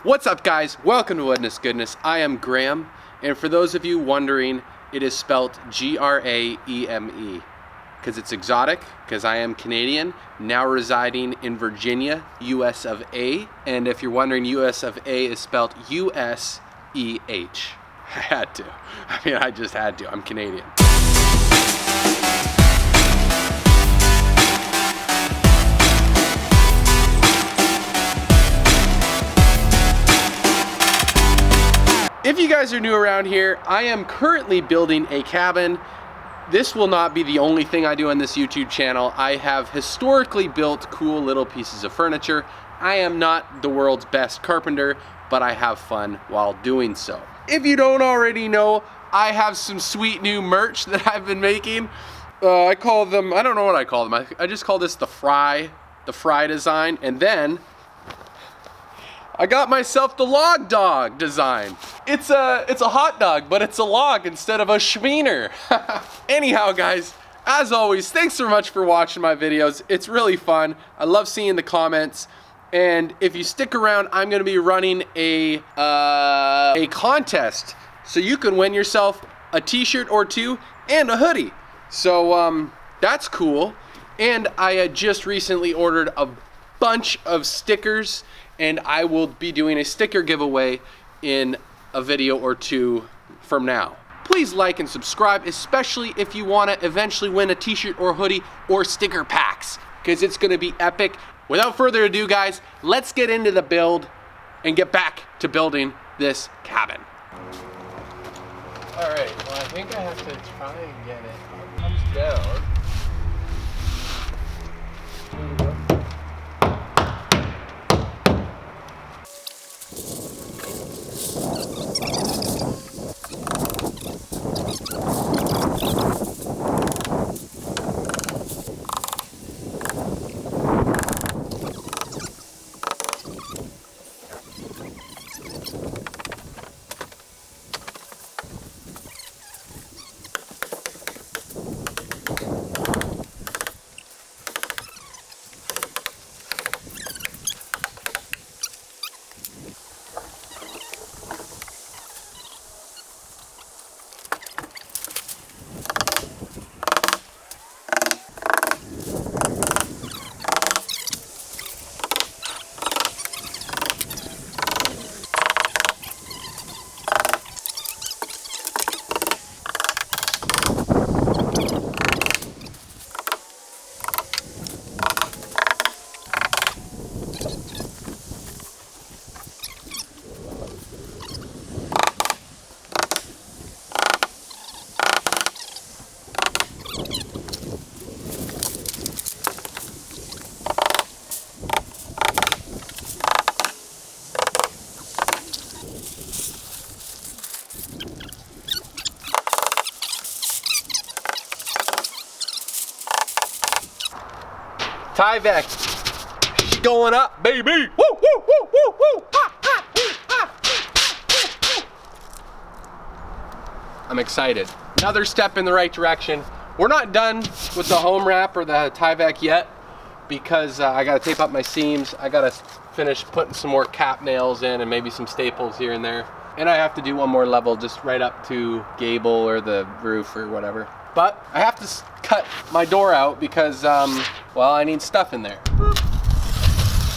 What's up, guys? Welcome to Witness Goodness. I am Graham, and for those of you wondering, it is spelt G-R-A-E-M-E because it's exotic, because I am Canadian, now residing in Virginia, US of A, and if you're wondering, US of A is spelt U-S-E-H. I had to. I just had to. I'm Canadian. If you guys are new around here, I am currently building a cabin. This will not be the only thing I do on this YouTube channel. I have historically built cool little pieces of furniture. I am not the world's best carpenter, but I have fun while doing so. If you don't already know, I have some sweet new merch that I've been making. I call them, I don't know what I call them. I just call this the fry design. And then I got myself the log dog design. It's a hot dog, but it's a log instead of a schwiener. Anyhow, guys, as always, thanks so much for watching my videos. It's really fun. I love seeing the comments. And if you stick around, I'm gonna be running a contest. So you can win yourself a t-shirt or two and a hoodie. So that's cool. And I had just recently ordered a bunch of stickers, and I will be doing a sticker giveaway in a video or two from now. Please like and subscribe, especially if you want to eventually win a t-shirt or hoodie or sticker packs, because it's going to be epic. Without further ado, guys, let's get into the build and get back to building this cabin. All right, well, I think I have to try and get it. It comes down. Here we go. Tyvek, going up, baby. Woo, woo, woo, woo, woo. Ha, ha, woo, ha, woo, woo, woo. I'm excited. Another step in the right direction. We're not done with the home wrap or the Tyvek yet because I gotta tape up my seams. I gotta finish putting some more cap nails in and maybe some staples here and there. And I have to do one more level just right up to gable or the roof or whatever. But I have to cut my door out because, well, I need stuff in there. Boop.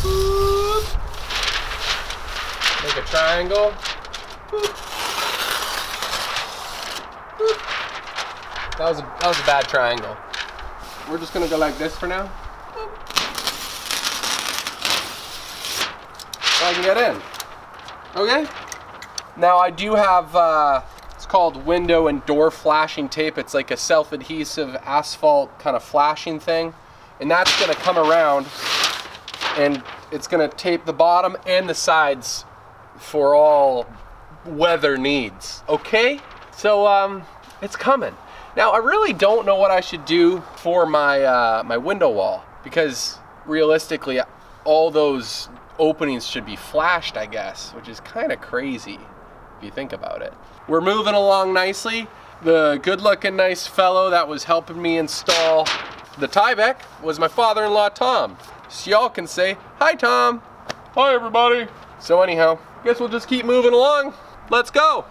Boop. Make a triangle. Boop. Boop. That was a bad triangle. We're just gonna go like this for now. Boop. So I can get in. Okay? Now I do have, it's called window and door flashing tape. It's like a self-adhesive asphalt kind of flashing thing. And that's gonna come around and it's gonna tape the bottom and the sides for all weather needs, okay? So it's coming. Now I really don't know what I should do for my, my window wall, because realistically all those openings should be flashed, I guess, which is kind of crazy if you think about it. We're moving along nicely. The good-looking nice fellow that was helping me install the Tyvek was my father-in-law, Tom. So y'all can say, hi, Tom. Hi, everybody. So anyhow, Guess we'll just keep moving along. Let's go.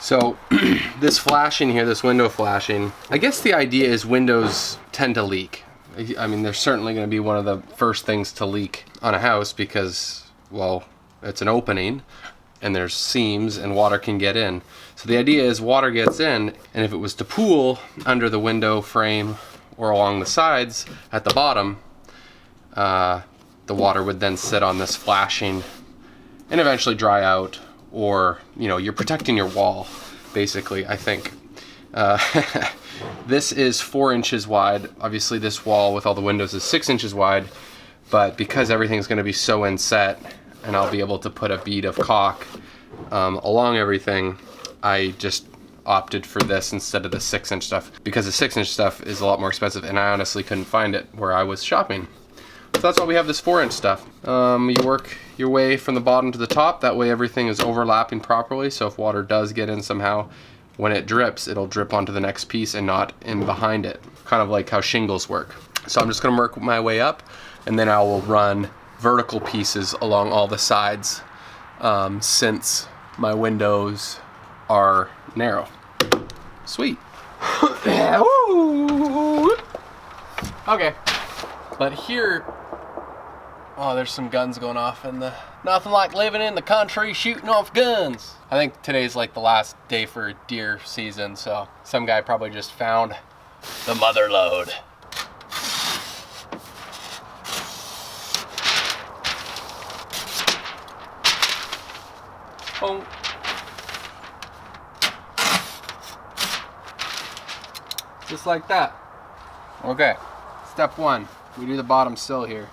So this flashing here, this window flashing, I guess the idea is windows tend to leak. I mean, they're certainly going to be one of the first things to leak on a house because, well, it's an opening and there's seams and water can get in. So the idea is water gets in, and if it was to pool under the window frame or along the sides at the bottom, the water would then sit on this flashing and eventually dry out, or, you know, you're protecting your wall, basically, I think. This is 4 inches wide. Obviously this wall with all the windows is 6 inches wide, but because everything's gonna be so inset and I'll be able to put a bead of caulk along everything, I just opted for this instead of the 6-inch stuff, because the 6-inch stuff is a lot more expensive and I honestly couldn't find it where I was shopping. So that's why we have this 4-inch stuff. You work your way from the bottom to the top, that way everything is overlapping properly, so if water does get in somehow, when it drips, it'll drip onto the next piece and not in behind it. Kind of like how shingles work. So I'm just gonna work my way up, and then I will run vertical pieces along all the sides, since my windows are narrow. Sweet. Okay, but here, oh, there's some guns going off in the, nothing like living in the country shooting off guns. I think today's like the last day for deer season, so some guy probably just found the mother lode. Boom. Just like that. Okay, step one, we do the bottom sill here.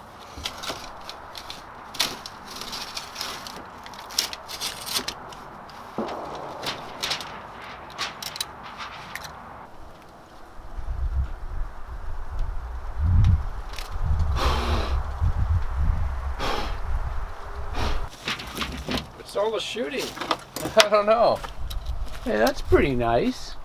What's all the shooting? I don't know. Hey, that's pretty nice.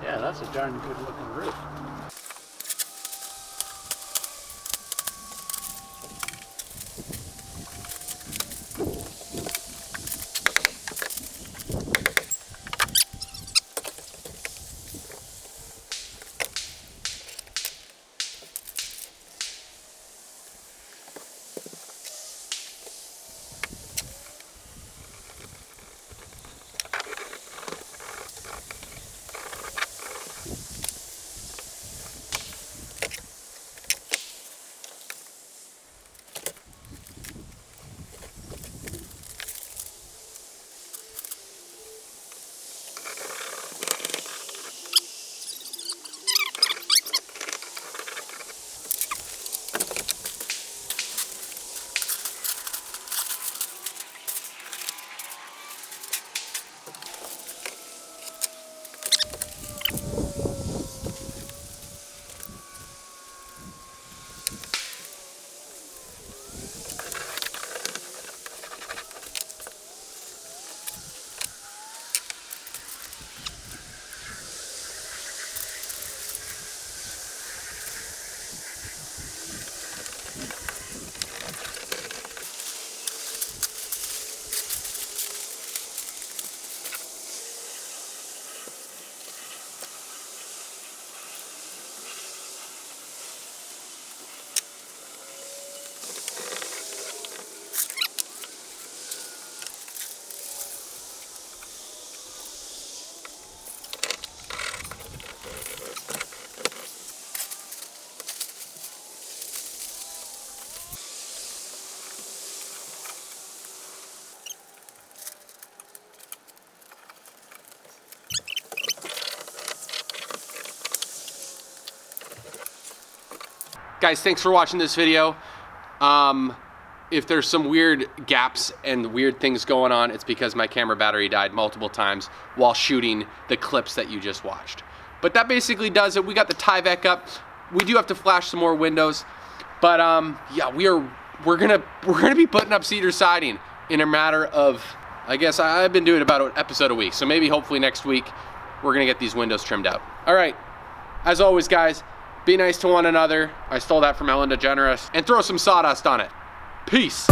Yeah, that's a darn good looking roof. Guys, thanks for watching this video. If there's some weird gaps and weird things going on, it's because my camera battery died multiple times while shooting the clips that you just watched. But that basically does it. We got the Tyvek up. We do have to flash some more windows, but yeah, we're gonna be putting up cedar siding in a matter of, I guess I've been doing about an episode a week, so maybe hopefully next week we're gonna get these windows trimmed out. All right, as always, guys, be nice to one another. I stole that from Ellen DeGeneres. And throw some sawdust on it. Peace.